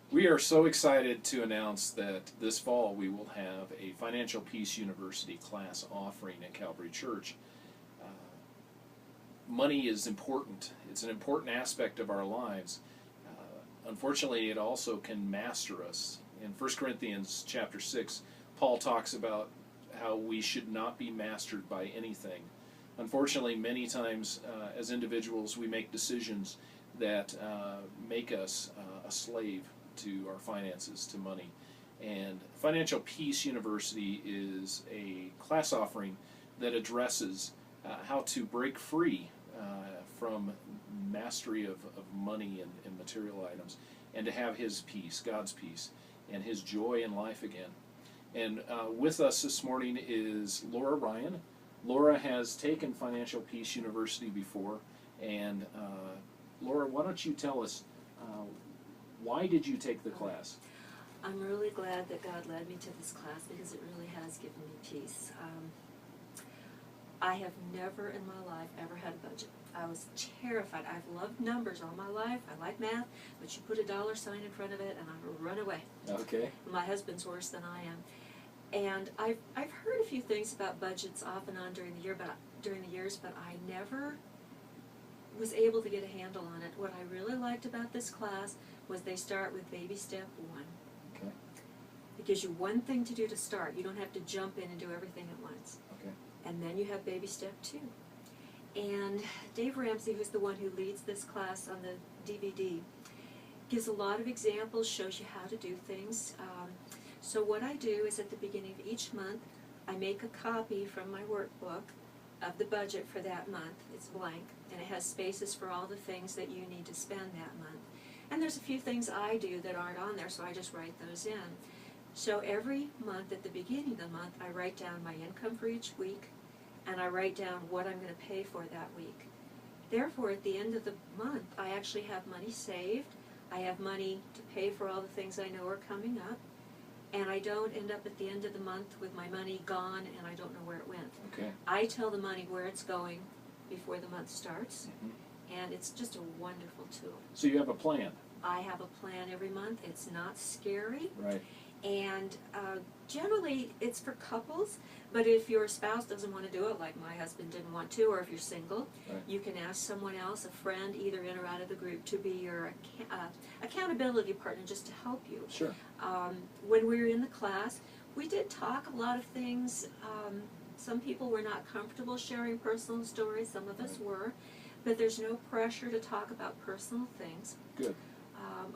We are so excited to announce that this fall we will have a Financial Peace University class offering at Calvary Church. Money is important. It's an important aspect of our lives. Unfortunately, it also can master us. In 1 Corinthians chapter 6, Paul talks about how we should not be mastered by anything. Unfortunately, many times as individuals we make decisions that make us a slave to our finances, to money. And Financial Peace University is a class offering that addresses how to break free from mastery of money and material items, and to have His peace, God's peace, and His joy in life again. And with us this morning is Laura Ryan. Laura has taken Financial Peace University before, and Laura, why don't you tell us, why did you take the class? I'm really glad that God led me to this class because it really has given me peace. I have never in my life ever had a budget. I was terrified. I've loved numbers all my life. I like math, but you put a dollar sign in front of it and I run away. Okay. My husband's worse than I am. And I've heard a few things about budgets off and on during the years, but I never was able to get a handle on it. What I really liked about this class was they start with baby step 1. Okay. It gives you one thing to do to start. You don't have to jump in and do everything at once. Okay. And then you have baby step 2. And Dave Ramsey, who's the one who leads this class on the DVD, gives a lot of examples, shows you how to do things. So what I do is at the beginning of each month, I make a copy from my workbook of the budget for that month. It's blank, and it has spaces for all the things that you need to spend that month. And there's a few things I do that aren't on there, so I just write those in. So every month, at the beginning of the month, I write down my income for each week, and I write down what I'm going to pay for that week. Therefore, at the end of the month, I actually have money saved. I have money to pay for all the things I know are coming up, and I don't end up at the end of the month with my money gone and I don't know where it went. Okay. I tell the money where it's going before the month starts, and it's just a wonderful tool. So you have a plan. I have a plan every month. It's not scary. Right. And generally it's for couples, but if your spouse doesn't want to do it, like my husband didn't want to, or if you're single, Right. you can ask someone else, a friend, either in or out of the group, to be your accountability partner, just to help you. Sure. When we were in the class, we did talk a lot of things. Some people were not comfortable sharing personal stories, some of us were, but there's no pressure to talk about personal things. Good.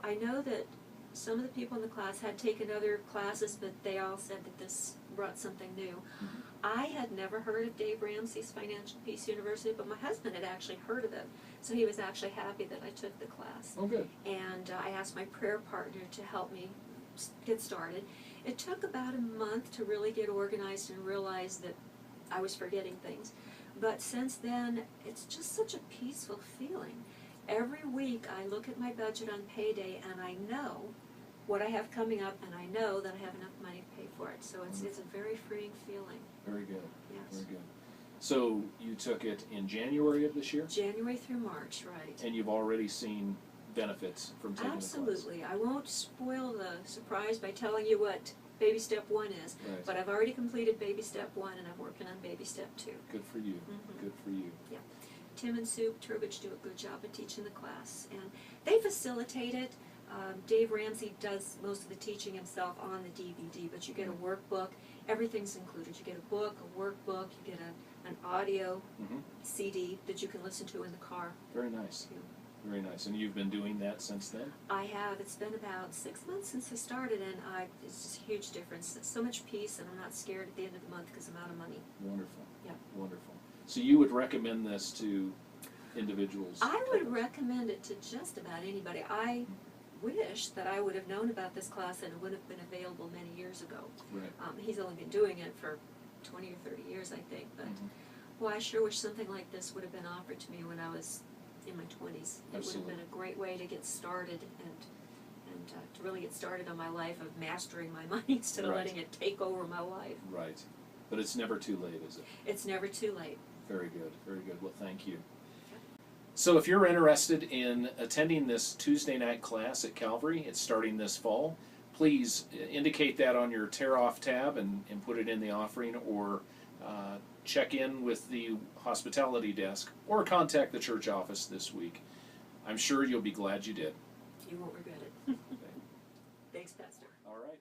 I know that some of the people in the class had taken other classes, but they all said that this brought something new. I had never heard of Dave Ramsey's Financial Peace University, but my husband had actually heard of it, so he was actually happy that I took the class. Oh, good. And I asked my prayer partner to help me get started. It took about a month to really get organized and realize that I was forgetting things. But since then, it's just such a peaceful feeling. Every week I look at my budget on payday and I know what I have coming up, and I know that I have enough money to pay for it. So it's a very freeing feeling. Very good. Yes. Very good. So you took it in January of this year? January through March, right. And you've already seen benefits from taking the class? Absolutely. I won't spoil the surprise by telling you what baby step 1 is, Right. but I've already completed baby step 1 and I'm working on baby step 2. Good for you. Good for you. Yeah. Tim and Sue Turbidge do a good job of teaching the class, and they facilitate it. Dave Ramsey does most of the teaching himself on the DVD, but you get a workbook. Everything's included. You get a book, a workbook, you get an audio CD that you can listen to in the car. Very nice. Too. Very nice. And you've been doing that since then? I have. It's been about 6 months since I started, and it's just a huge difference. It's so much peace, and I'm not scared at the end of the month because I'm out of money. Wonderful. Yeah. Wonderful. So you would recommend this to individuals? I would recommend it to just about anybody. I wish that I would have known about this class and it would have been available many years ago. Right. He's only been doing it for 20 or 30 years, I think, but well, I sure wish something like this would have been offered to me when I was in my 20s. It would have been a great way to get started and to really get started on my life of mastering my money instead of letting it take over my life. Right. But it's never too late, is it? It's never too late. Very good. Very good. Well, thank you. So if you're interested in attending this Tuesday night class at Calvary, it's starting this fall, please indicate that on your tear off tab and put it in the offering, or check in with the hospitality desk, or contact the church office this week. I'm sure you'll be glad you did. You won't regret it. Thanks, Pastor. All right.